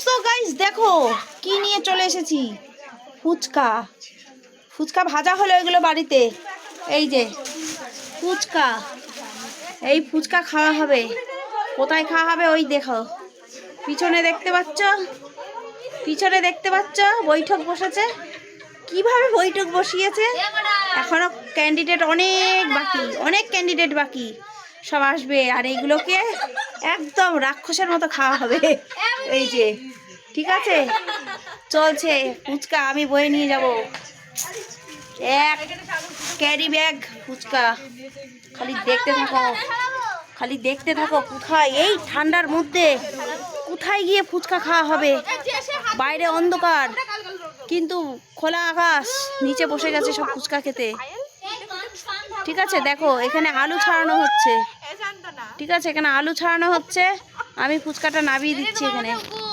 So guys দেখো কি নিয়ে চলে এসেছি, ফুচকা। ফুচকা ভাজা হলো এগুলো বাড়িতে। এই যে ফুচকা, এই ফুচকা খাওয়া হবে। কোথায় খাওয়া হবে ওই দেখো, পিছনে দেখতে পাচ্ছ, পিছনে দেখতে পাচ্ছ বৈঠক বসেছে। কিভাবে বৈঠক বসিয়েছে, এখনো ক্যান্ডিডেট অনেক বাকি, অনেক ক্যান্ডিডেট বাকি, সব আসবে। আর এইগুলোকে একদম রাক্ষসের মতো খাওয়া হবে। এই যে ঠিক আছে, চলছে ফুচকা। আমি বয়ে নিয়ে যাব এক ক্যারি ব্যাগ ফুচকা। খালি দেখতে থাকো, খালি দেখতে থাকো কোথায় এই ঠান্ডার মধ্যে কোথায় গিয়ে ফুচকা খাওয়া হবে। বাইরে অন্ধকার কিন্তু খোলা আকাশ, নিচে বসে গেছে সব ফুচকা খেতে। ঠিক আছে, দেখো এখানে আলু ছাড়ানো হচ্ছে। ঠিক আছে, এখানে আলু ছাড়ানো হচ্ছে। আমি ফুচকাটা নামিয়ে দিচ্ছি এখানে।